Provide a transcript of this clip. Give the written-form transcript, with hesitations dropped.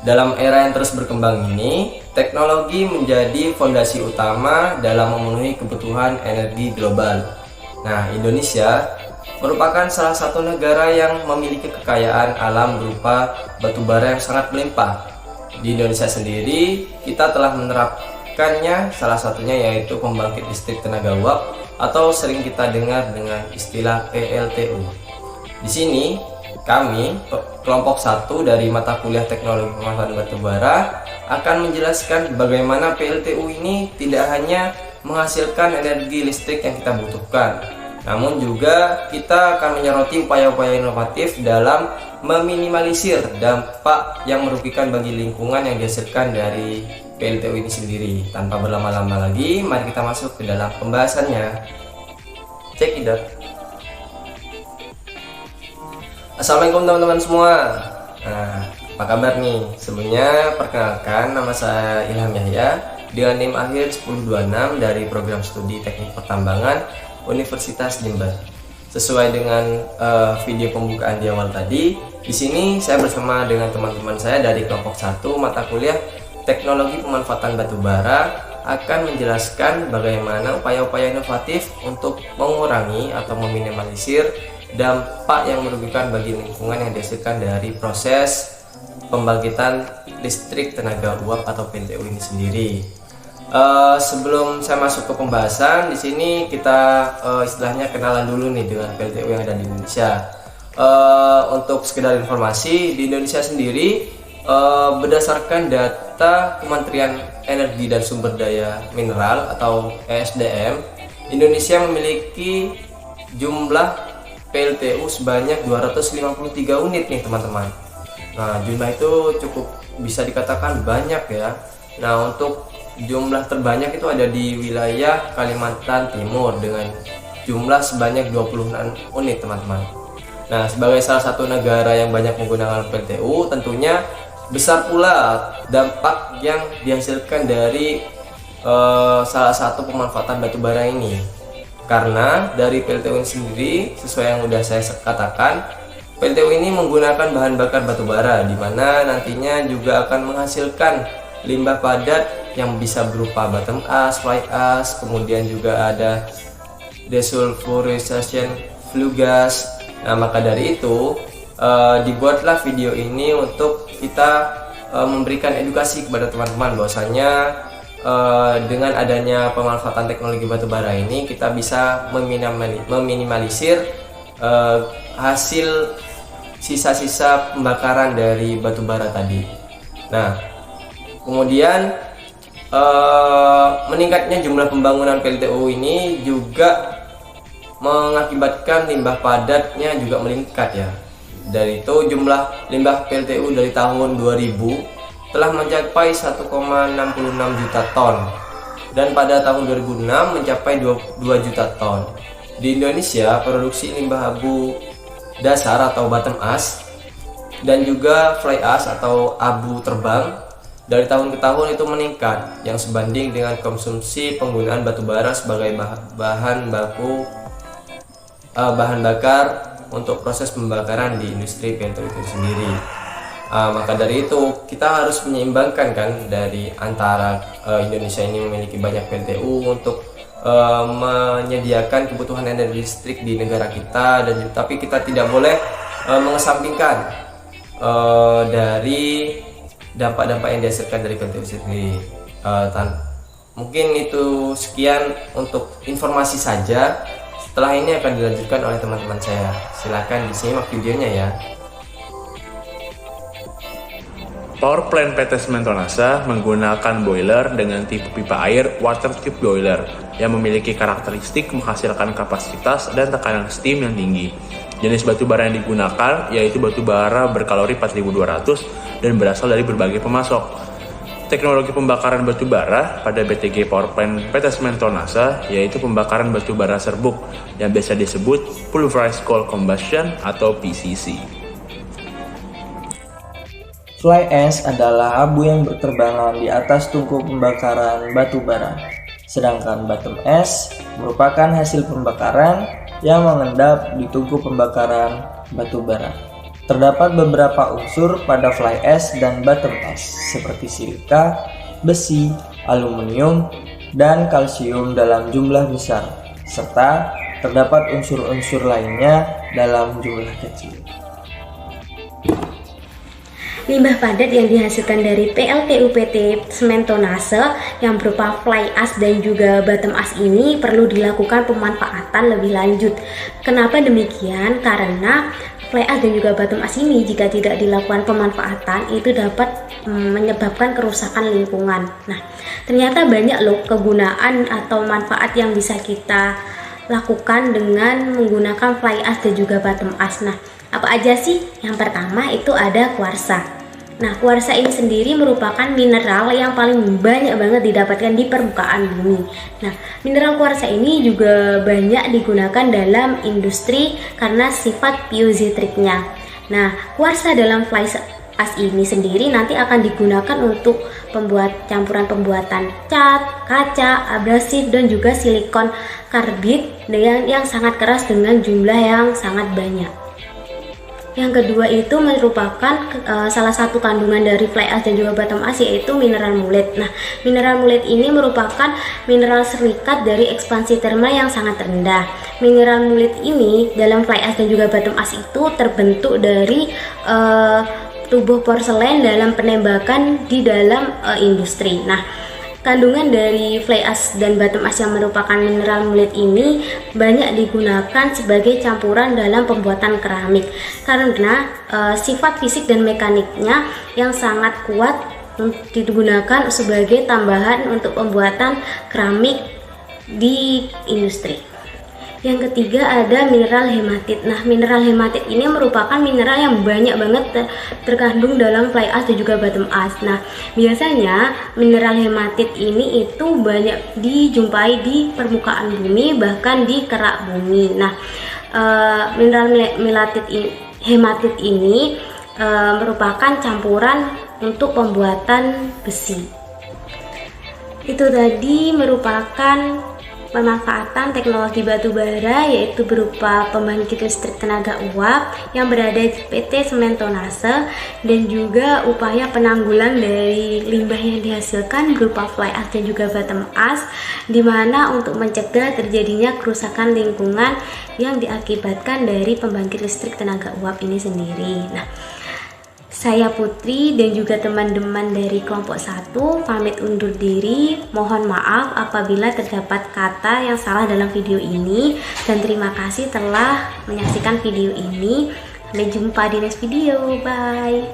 Dalam era yang terus berkembang ini, teknologi menjadi fondasi utama dalam memenuhi kebutuhan energi global. Nah, Indonesia merupakan salah satu negara yang memiliki kekayaan alam berupa batu bara yang sangat melimpah. Di Indonesia sendiri, kita telah menerapkannya, salah satunya yaitu pembangkit listrik tenaga uap atau sering kita dengar dengan istilah PLTU. Di sini, kami, kelompok 1 dari mata kuliah Teknologi Pemanfaatan Batubara, akan menjelaskan bagaimana PLTU ini tidak hanya menghasilkan energi listrik yang kita butuhkan, namun juga kita akan menyoroti upaya-upaya inovatif dalam meminimalisir dampak yang merugikan bagi lingkungan yang dihasilkan dari PLTU ini sendiri. Tanpa berlama-lama lagi, mari kita masuk ke dalam pembahasannya. Check it out. Assalamualaikum teman-teman semua. Nah, apa kabar nih? Sebelumnya perkenalkan, nama saya Ilham Yahya dengan NIM akhir 1026 dari program studi Teknik Pertambangan Universitas Jember. Sesuai dengan video pembukaan di awal tadi, di sini saya bersama dengan teman-teman saya dari kelompok 1 mata kuliah Teknologi Pemanfaatan Batubara akan menjelaskan bagaimana upaya-upaya inovatif untuk mengurangi atau meminimalisir dampak yang merugikan bagi lingkungan yang dihasilkan dari proses pembangkitan listrik tenaga uap atau PLTU ini sendiri. Sebelum saya masuk ke pembahasan, di sini kita istilahnya kenalan dulu nih dengan PLTU yang ada di Indonesia. Untuk sekedar informasi, di Indonesia sendiri berdasarkan data Kementerian Energi dan Sumber Daya Mineral atau ESDM, Indonesia memiliki jumlah PLTU sebanyak 253 unit nih teman-teman. Nah, jumlah itu cukup bisa dikatakan banyak ya. Nah, untuk jumlah terbanyak itu ada di wilayah Kalimantan Timur dengan jumlah sebanyak 26 unit teman-teman. Nah, sebagai salah satu negara yang banyak menggunakan PLTU, tentunya besar pula dampak yang dihasilkan dari salah satu pemanfaatan batubara ini. Karena dari PLTU ini sendiri, sesuai yang udah saya katakan, PLTU ini menggunakan bahan bakar batubara, di mana nantinya juga akan menghasilkan limbah padat yang bisa berupa bottom ash, fly ash, kemudian juga ada desulfurization flue gas. Nah, maka dari itu dibuatlah video ini untuk kita memberikan edukasi kepada teman-teman bahwasanya dengan adanya pemanfaatan teknologi batubara ini kita bisa meminimalisir hasil sisa-sisa pembakaran dari batubara tadi. Nah, kemudian meningkatnya jumlah pembangunan PLTU ini juga mengakibatkan limbah padatnya juga meningkat ya. Dari itu jumlah limbah PLTU dari tahun 2000 telah mencapai 1,66 juta ton dan pada tahun 2006 mencapai 2 juta ton. Di Indonesia, produksi limbah abu dasar atau bottom ash dan juga fly ash atau abu terbang dari tahun ke tahun itu meningkat yang sebanding dengan konsumsi penggunaan batubara sebagai bahan bakar untuk proses pembakaran di industri PLTU itu sendiri. Maka dari itu kita harus menyeimbangkan kan dari antara Indonesia ini memiliki banyak PLTU untuk menyediakan kebutuhan energi listrik di negara kita, dan tapi kita tidak boleh mengesampingkan dari dampak-dampak yang dihasilkan dari PLTU sendiri. Mungkin itu sekian untuk informasi saja. Setelah ini akan dilanjutkan oleh teman-teman saya. Silakan disimak videonya ya. Power plant PT Semen Tonasa menggunakan boiler dengan tipe pipa air water tube boiler yang memiliki karakteristik menghasilkan kapasitas dan tekanan steam yang tinggi. Jenis batubara yang digunakan yaitu batubara berkalori 4200 dan berasal dari berbagai pemasok. Teknologi pembakaran batubara pada BTG Power Plant PT Semen Tonasa yaitu pembakaran batubara serbuk yang biasa disebut pulverized coal combustion atau PCC. Fly ash adalah abu yang berterbangan di atas tungku pembakaran batu bara, sedangkan bottom ash merupakan hasil pembakaran yang mengendap di tungku pembakaran batu bara. Terdapat beberapa unsur pada fly ash dan bottom ash seperti silika, besi, aluminium, dan kalsium dalam jumlah besar, serta terdapat unsur-unsur lainnya dalam jumlah kecil. Limbah padat yang dihasilkan dari PLTUPT semen tonase yang berupa fly ash dan juga bottom ash ini perlu dilakukan pemanfaatan lebih lanjut. Kenapa demikian? Karena fly ash dan juga bottom ash ini jika tidak dilakukan pemanfaatan itu dapat menyebabkan kerusakan lingkungan. Nah, ternyata banyak loh kegunaan atau manfaat yang bisa kita lakukan dengan menggunakan fly ash dan juga bottom ash. Nah, apa aja sih? Yang pertama itu ada kuarsa. Nah, kuarsa ini sendiri merupakan mineral yang paling banyak banget didapatkan di permukaan bumi. Nah, mineral kuarsa ini juga banyak digunakan dalam industri karena sifat piezoelectricnya. Nah, kuarsa dalam fly ash ini sendiri nanti akan digunakan untuk campuran pembuatan cat, kaca, abrasif, dan juga silikon karbid yang sangat keras dengan jumlah yang sangat banyak. Yang kedua itu merupakan salah satu kandungan dari fly ash dan juga bottom ash, yaitu mineral mulet. Nah, mineral mulet ini merupakan mineral serikat dari ekspansi termal yang sangat rendah. Mineral mulet ini dalam fly ash dan juga bottom ash itu terbentuk dari tubuh porselen dalam penembakan di dalam industri. Nah, kandungan dari fly ash dan bottom ash yang merupakan mineral mulet ini banyak digunakan sebagai campuran dalam pembuatan keramik karena sifat fisik dan mekaniknya yang sangat kuat digunakan sebagai tambahan untuk pembuatan keramik di industri. Yang ketiga ada mineral hematit. Nah, mineral hematit ini merupakan mineral yang banyak banget terkandung dalam fly ash dan juga bottom ash. Nah, biasanya mineral hematit ini itu banyak dijumpai di permukaan bumi, bahkan di kerak bumi. Nah, mineral hematit ini merupakan campuran untuk pembuatan besi. Itu tadi merupakan pemanfaatan teknologi batu bara, yaitu berupa pembangkit listrik tenaga uap yang berada di PT Semen Tonase, dan juga upaya penanggulan dari limbah yang dihasilkan berupa fly ash dan juga bottom ash, di mana untuk mencegah terjadinya kerusakan lingkungan yang diakibatkan dari pembangkit listrik tenaga uap ini sendiri. Nah, saya Putri dan juga teman-teman dari kelompok 1 pamit undur diri. Mohon maaf apabila terdapat kata yang salah dalam video ini, dan terima kasih telah menyaksikan video ini. Sampai jumpa di next video. Bye.